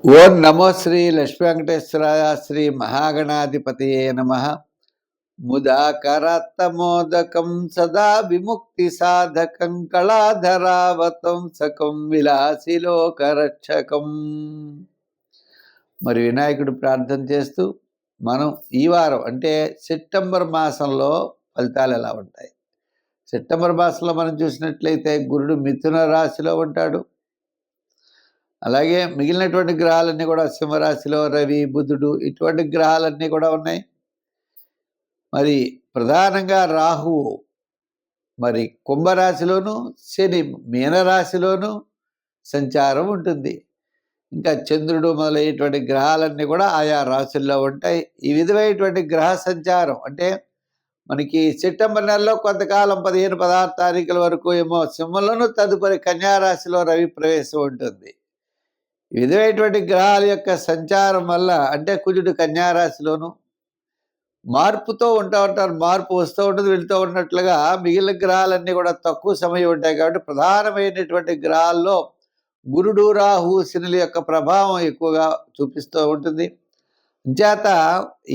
ఓం నమో శ్రీ లక్ష్మీ వెంకటేశ్వరాయ శ్రీ మహాగణాధిపతయే నమః. ముదాకరాత్తమోదకం సదా విముక్తి సాధకం కళాధరావతంసకం విలాసిలోకరక్షకం. మరి వినాయకుడు ప్రార్థన చేస్తూ మనం ఈ వారం అంటే సెప్టెంబర్ మాసంలో ఫలితాలు ఎలా ఉంటాయి? సెప్టెంబర్ మాసంలో మనం చూసినట్లయితే గురుడు మిథున రాశిలో ఉంటాడు. అలాగే మిగిలినటువంటి గ్రహాలన్నీ కూడా సింహరాశిలో రవి, బుధుడు ఇటువంటి గ్రహాలన్నీ కూడా ఉన్నాయి. మరి ప్రధానంగా రాహువు మరి కుంభరాశిలోను, శని మీనరాశిలోను సంచారం ఉంటుంది. ఇంకా చంద్రుడు మొదలైనటువంటి గ్రహాలన్నీ కూడా ఆయా రాశుల్లో ఉంటాయి. ఈ విధమైనటువంటి గ్రహ సంచారం అంటే మనకి సెప్టెంబర్ నెలలో కొంతకాలం 15, 16 తారీఖుల వరకు ఏమో సింహంలోను, తదుపరి కన్యారాశిలో రవి ప్రవేశం ఉంటుంది. ఈ విధమైనటువంటి గ్రహాల యొక్క సంచారం వల్ల అంటే కుజుడు కన్యారాశిలోను మార్పుతో ఉంటారు. మార్పు వస్తూ ఉంటుంది, వెళుతూ ఉన్నట్లుగా మిగిలిన గ్రహాలన్నీ కూడా తక్కువ సమయం ఉంటాయి. కాబట్టి ప్రధానమైనటువంటి గ్రహాల్లో గురుడు, రాహు, శనుల యొక్క ప్రభావం ఎక్కువగా చూపిస్తూ ఉంటుంది. అంచేత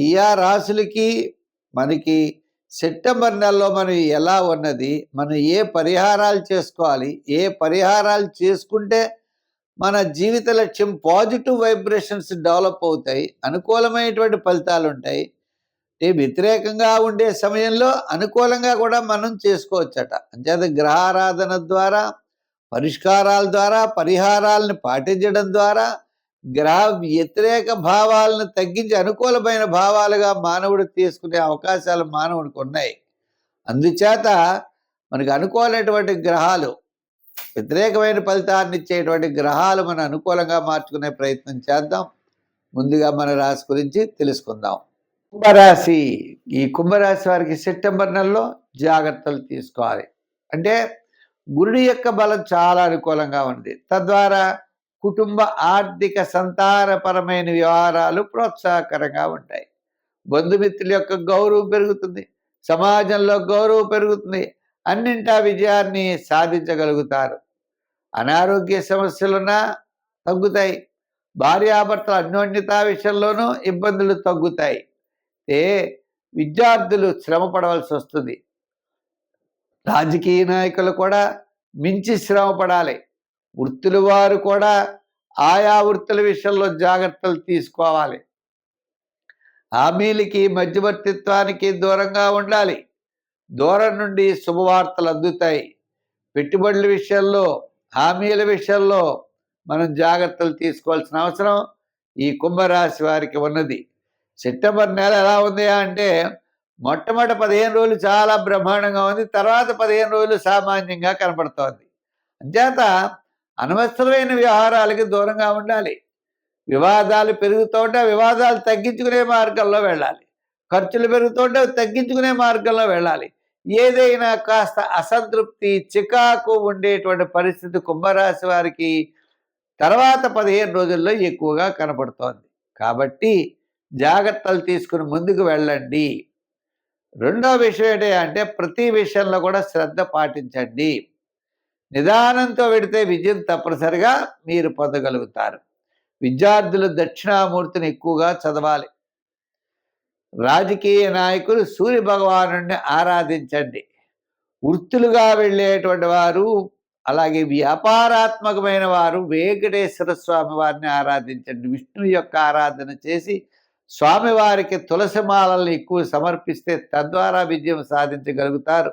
ఈ రాశులకి మనకి సెప్టెంబర్ నెలలో మనం ఎలా ఉన్నది, మనం ఏ పరిహారాలు చేసుకోవాలి, ఏ పరిహారాలు చేసుకుంటే మన జీవిత లక్ష్యం పాజిటివ్ వైబ్రేషన్స్ డెవలప్ అవుతాయి, అనుకూలమైనటువంటి ఫలితాలు ఉంటాయి. వ్యతిరేకంగా ఉండే సమయంలో అనుకూలంగా కూడా మనం చేసుకోవచ్చట. అంచేత గ్రహారాధన ద్వారా, పరిష్కారాల ద్వారా, పరిహారాలను పాటించడం ద్వారా గ్రహ వ్యతిరేక భావాలను తగ్గించి అనుకూలమైన భావాలుగా మానవుడు తీసుకునే అవకాశాలు మానవుడికి ఉన్నాయి. అందుచేత మనకు అనుకూలమైనటువంటి గ్రహాలు, వ్యతిరేకమైన ఫలితాన్ని ఇచ్చేటువంటి గ్రహాలు మనం అనుకూలంగా మార్చుకునే ప్రయత్నం చేద్దాం. ముందుగా మన రాశి గురించి తెలుసుకుందాం. కుంభరాశి. ఈ కుంభరాశి వారికి సెప్టెంబర్ నెలలో జాగ్రత్తలు తీసుకోవాలి. అంటే గురుడి యొక్క బలం చాలా అనుకూలంగా ఉంది. తద్వారా కుటుంబ ఆర్థిక సంతానపరమైన వ్యవహారాలు ప్రోత్సాహకరంగా ఉంటాయి. బంధుమిత్రుల యొక్క గౌరవం పెరుగుతుంది, సమాజంలో గౌరవం పెరుగుతుంది, అన్నింటా విజయాన్ని సాధించగలుగుతారు. అనారోగ్య సమస్యలున్నా తగ్గుతాయి. భార్యాభర్తల అన్యోన్యత విషయంలోనూ ఇబ్బందులు తగ్గుతాయి. విద్యార్థులు శ్రమ పడవలసి వస్తుంది. రాజకీయ నాయకులు కూడా మించి శ్రమ పడాలి. వృత్తుల వారు కూడా ఆయా వృత్తుల విషయంలో జాగ్రత్తలు తీసుకోవాలి. హామీలకి, మధ్యవర్తిత్వానికి దూరంగా ఉండాలి. దూరం నుండి శుభవార్తలు అందుతాయి. పెట్టుబడుల విషయంలో, హామీల విషయంలో మనం జాగ్రత్తలు తీసుకోవాల్సిన అవసరం ఈ కుంభరాశి వారికి ఉన్నది. సెప్టెంబర్ నెల ఎలా ఉంది అంటే మొట్టమొదటి 15 రోజులు చాలా బ్రహ్మాండంగా ఉంది. తర్వాత 15 రోజులు సామాన్యంగా కనపడుతోంది. అంచేత అనవసరమైన వ్యవహారాలకి దూరంగా ఉండాలి. వివాదాలు పెరుగుతుంటే వివాదాలు తగ్గించుకునే మార్గంలో వెళ్ళాలి. ఖర్చులు పెరుగుతుంటే తగ్గించుకునే మార్గంలో వెళ్ళాలి. ఏదైనా కాస్త అసంతృప్తి, చికాకు ఉండేటువంటి పరిస్థితి కుంభరాశి వారికి తర్వాత 15 రోజుల్లో ఎక్కువగా కనపడుతోంది. కాబట్టి జాగ్రత్తలు తీసుకుని ముందుకు వెళ్ళండి. రెండో విషయం ఏంటి అంటే ప్రతి విషయంలో కూడా శ్రద్ధ పాటించండి. నిదానంతో వెడితే విజయం తప్పనిసరిగా మీరు పొందగలుగుతారు. విద్యార్థులు దక్షిణామూర్తిని ఎక్కువగా చదవాలి. రాజకీయ నాయకులు సూర్య భగవానుడిని ఆరాధించండి. వృత్తులుగా వెళ్ళేటువంటి వారు, అలాగే వ్యాపారాత్మకమైన వారు వెంకటేశ్వర స్వామి వారిని ఆరాధించండి. విష్ణువు యొక్క ఆరాధన చేసి స్వామివారికి తులసి మాలల్ని ఎక్కువ సమర్పిస్తే తద్వారా విజయం సాధించగలుగుతారు.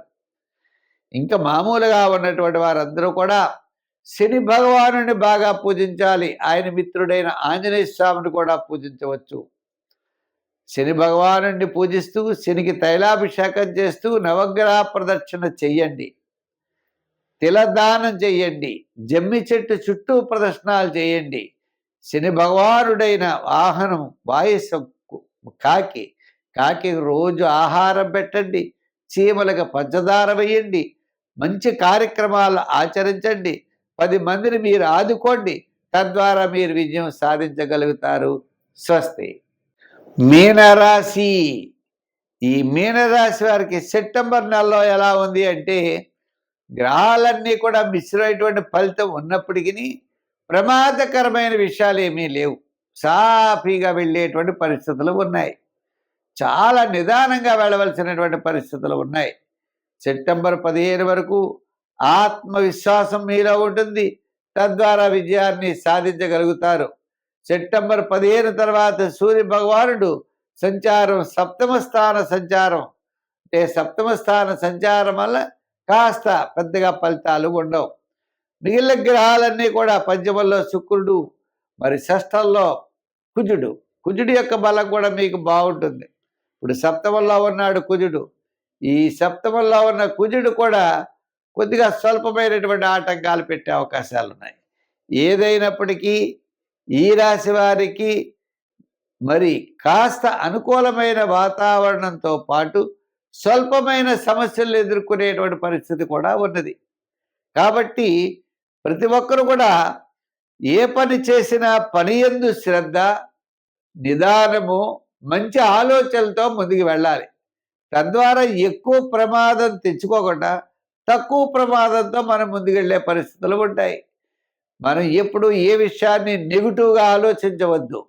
ఇంకా మామూలుగా ఉన్నటువంటి వారందరూ కూడా శని భగవానుని బాగా పూజించాలి. ఆయన మిత్రుడైన ఆంజనేయ స్వామిని కూడా పూజించవచ్చు. శని భగవానుడిని పూజిస్తూ శనికి తైలాభిషేకం చేస్తూ నవగ్రహ ప్రదక్షిణ చెయ్యండి. తిలదానం చెయ్యండి. జమ్మి చెట్టు చుట్టూ ప్రదర్శనాలు చేయండి. శని భగవానుడైన వాహనం వాయుసం కాకి రోజు ఆహారం పెట్టండి. చీమలకు పంచదార వేయండి. మంచి కార్యక్రమాలు ఆచరించండి. 10 మందిని మీరు ఆదుకోండి. తద్వారా మీరు విజయం సాధించగలుగుతారు. స్వస్తి. మీనరాశి. ఈ మీనరాశి వారికి సెప్టెంబర్ నెలలో ఎలా ఉంది అంటే గ్రహాలన్నీ కూడా మిశ్రమైనటువంటి ఫలితం ఉన్నప్పటికీ ప్రమాదకరమైన విషయాలు ఏమీ లేవు. సాఫీగా వెళ్ళేటువంటి పరిస్థితులు ఉన్నాయి. చాలా నిదానంగా వెళ్ళవలసినటువంటి పరిస్థితులు ఉన్నాయి. సెప్టెంబర్ 15 వరకు ఆత్మవిశ్వాసం మీలో ఉంటుంది. తద్వారా విజయాన్ని సాధించగలుగుతారు. సెప్టెంబర్ 15 తర్వాత సూర్య భగవానుడు సంచారం సప్తమ స్థాన సంచారం, అంటే సప్తమ స్థాన సంచారం వల్ల కాస్త పెద్దగా ఫలితాలు ఉండవు. మిగిలిన గ్రహాలన్నీ కూడా పంచమంలో శుక్రుడు, మరి షష్టంలో కుజుడు. కుజుడి యొక్క బలం కూడా మీకు బాగుంటుంది. ఇప్పుడు సప్తమంలో ఉన్నాడు కుజుడు. ఈ సప్తమంలో ఉన్న కుజుడు కూడా కొద్దిగా స్వల్పమైనటువంటి ఆటంకాలు పెట్టే అవకాశాలు ఉన్నాయి. ఏదైనప్పటికీ ఈ రాశి వారికి మరి కాస్త అనుకూలమైన వాతావరణంతో పాటు స్వల్పమైన సమస్యలు ఎదుర్కొనేటువంటి పరిస్థితి కూడా ఉన్నది. కాబట్టి ప్రతి ఒక్కరు కూడా ఏ పని చేసినా పని యందు శ్రద్ధ, నిదానము, మంచి ఆలోచనలతో ముందుకు వెళ్ళాలి. తద్వారా ఎక్కువ ప్రమాదం తెచ్చుకోకుండా తక్కువ ప్రమాదంతో మనం ముందుకెళ్ళే పరిస్థితులు ఉంటాయి. మనం ఎప్పుడు ఏ విషయాన్ని నెగిటివ్గా ఆలోచించవద్దు.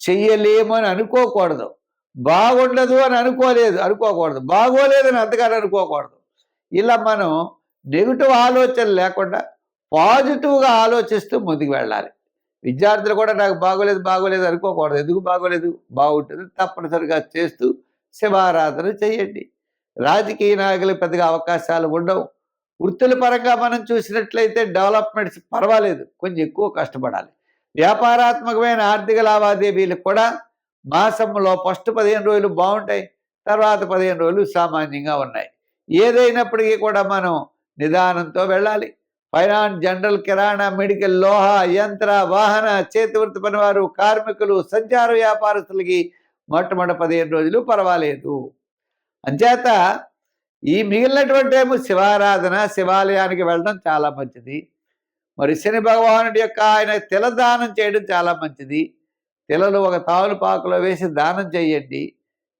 చెయ్యలేము అని అనుకోకూడదు. బాగుండదు అని అనుకోకూడదు. బాగోలేదని అంతగానే అనుకోకూడదు. ఇలా మనం నెగిటివ్ ఆలోచన లేకుండా పాజిటివ్గా ఆలోచిస్తూ ముందుకు వెళ్ళాలి. విద్యార్థులు కూడా నాకు బాగోలేదు అనుకోకూడదు. ఎందుకు బాగోలేదు, బాగుంటుంది, తప్పనిసరిగా చేస్తూ శివారాధన చేయండి. రాజకీయ నాయకులకు పెద్దగా అవకాశాలు ఉండవు. వృత్తుల పరంగా మనం చూసినట్లయితే డెవలప్మెంట్స్ పర్వాలేదు, కొంచెం ఎక్కువ కష్టపడాలి. వ్యాపారాత్మకమైన ఆర్థిక లావాదేవీలు కూడా మాసంలో ఫస్ట్ 15 రోజులు బాగుంటాయి, తర్వాత 15 రోజులు సామాన్యంగా ఉన్నాయి. ఏదైనప్పటికీ కూడా మనం నిదానంతో వెళ్ళాలి. ఫైనాన్స్, జనరల్, కిరాణా, మెడికల్, లోహ, యంత్ర, వాహన, చేతివృత్తి పనివారు, కార్మికులు, సంచార వ్యాపారస్తులకి మొట్టమొదటి 15 రోజులు పర్వాలేదు. అంచేత ఈ మిగిలినటువంటి ఏమో శివారాధన, శివాలయానికి వెళ్ళడం చాలా మంచిది. మరి శని భగవానుడి యొక్క ఆయన తిల దానం చేయడం చాలా మంచిది. తిలలు ఒక తావులపాకులో వేసి దానం చేయండి.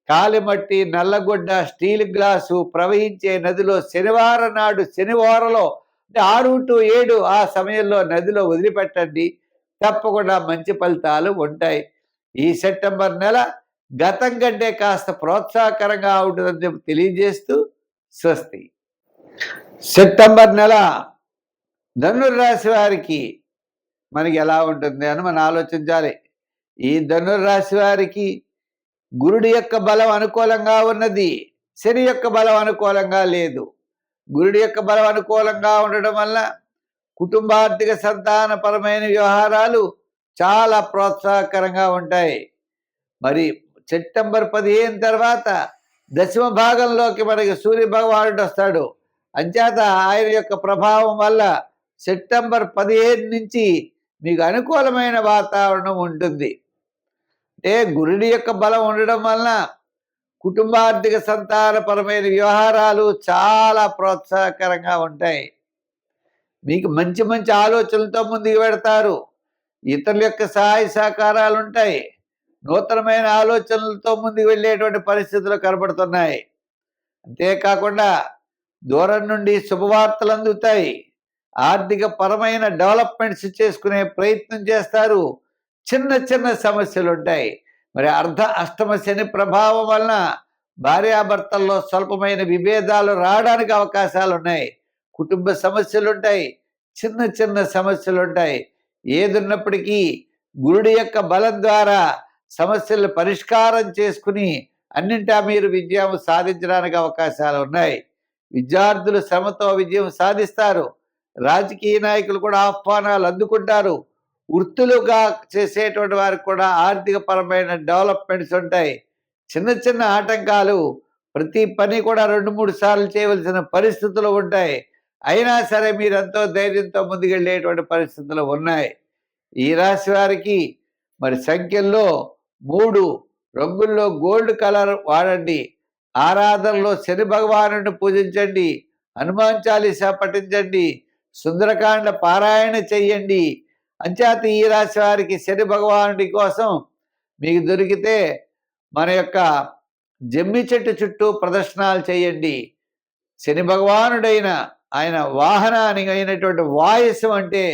కాలిమట్టి, నల్లగొడ్డ, స్టీల్ గ్లాసు ప్రవహించే నదిలో శనివారం నాడు శనివారంలో 6 to 7 ఆ సమయంలో నదిలో వదిలిపెట్టండి. తప్పకుండా మంచి ఫలితాలు ఉంటాయి. ఈ సెప్టెంబర్ నెల గతం కంటే కాస్త ప్రోత్సాహకరంగా ఉంటుందని చెప్పి తెలియజేస్తూ స్వస్తి. సెప్టెంబర్ నెల ధనుర్రాశి వారికి మనకి ఎలా ఉంటుంది అని మనం ఆలోచించాలి. ఈ ధనుర్రాశి వారికి గురుడి యొక్క బలం అనుకూలంగా ఉన్నది, శని యొక్క బలం అనుకూలంగా లేదు. గురుడి యొక్క బలం అనుకూలంగా ఉండడం వల్ల కుటుంబార్థిక సంతానపరమైన వ్యవహారాలు చాలా ప్రోత్సాహకరంగా ఉంటాయి. మరి సెప్టెంబర్ 15 తర్వాత దశమ భాగంలోకి మనకి సూర్య భగవానుడు వస్తాడు. అంచేత ఆయన యొక్క ప్రభావం వల్ల సెప్టెంబర్ 15 నుంచి మీకు అనుకూలమైన వాతావరణం ఉంటుంది. అంటే గురుడి యొక్క బలం ఉండడం వలన కుటుంబార్థిక సంతానపరమైన వ్యవహారాలు చాలా ప్రోత్సాహకరంగా ఉంటాయి. మీకు మంచి మంచి ఆలోచనలతో ముందుకు పెడతారు. ఇతరుల యొక్క సహాయ సహకారాలు ఉంటాయి. నూతనమైన ఆలోచనలతో ముందుకు వెళ్ళేటువంటి పరిస్థితులు కనబడుతున్నాయి. అంతేకాకుండా దూరం నుండి శుభవార్తలు అందుతాయి. ఆర్థిక పరమైన డెవలప్మెంట్స్ చేసుకునే ప్రయత్నం చేస్తారు. చిన్న చిన్న సమస్యలు ఉంటాయి. మరి అష్టమ శని ప్రభావం వలన భార్యాభర్తల్లో స్వల్పమైన విభేదాలు రావడానికి అవకాశాలు ఉన్నాయి. కుటుంబ సమస్యలు ఉంటాయి, చిన్న చిన్న సమస్యలు ఉంటాయి. ఏదున్నప్పటికీ గురుడి యొక్క బలం ద్వారా సమస్యలు పరిష్కారం చేసుకుని అన్నింటా మీరు విజయం సాధించడానికి అవకాశాలు ఉన్నాయి. విద్యార్థులు శ్రమతో విజయం సాధిస్తారు. రాజకీయ నాయకులు కూడా ఆహ్వానాలు అందుకుంటారు. వృత్తులుగా చేసేటువంటి వారికి కూడా ఆర్థిక పరమైన డెవలప్మెంట్స్ ఉంటాయి. చిన్న చిన్న ఆటంకాలు, ప్రతి పని కూడా 2-3 సార్లు చేయవలసిన పరిస్థితులు ఉంటాయి. అయినా సరే మీరు ఎంతో ధైర్యంతో ముందుకెళ్ళేటువంటి పరిస్థితులు ఉన్నాయి. ఈ రాశి వారికి మరి సంఖ్యల్లో 3, రంగుల్లో గోల్డ్ కలర్ వాడండి. ఆరాధనలో శని భగవానుడిని పూజించండి. హనుమాన్ చాలీసా పఠించండి. సుందరకాండ పారాయణ చెయ్యండి. అంచేత ఈ రాశి వారికి శని భగవానుడి కోసం మీకు దొరికితే మన యొక్క జమ్మి చెట్టు చుట్టూ ప్రదర్శనలు చేయండి. శని భగవానుడైన ఆయన వాహనానికి అయినటువంటి వాయసం అంటే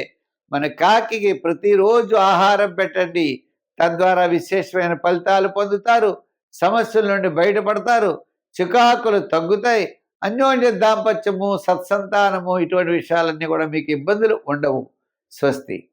మన కాకికి ప్రతిరోజు ఆహారం పెట్టండి. తద్వారా విశేషమైన ఫలితాలు పొందుతారు. సమస్యల నుండి బయటపడతారు. చికాకులు తగ్గుతాయి. అన్యోన్య దాంపత్యము, సత్సంతానము ఇటువంటి విషయాలన్నీ కూడా మీకు ఇబ్బందులు ఉండవు. స్వస్తి.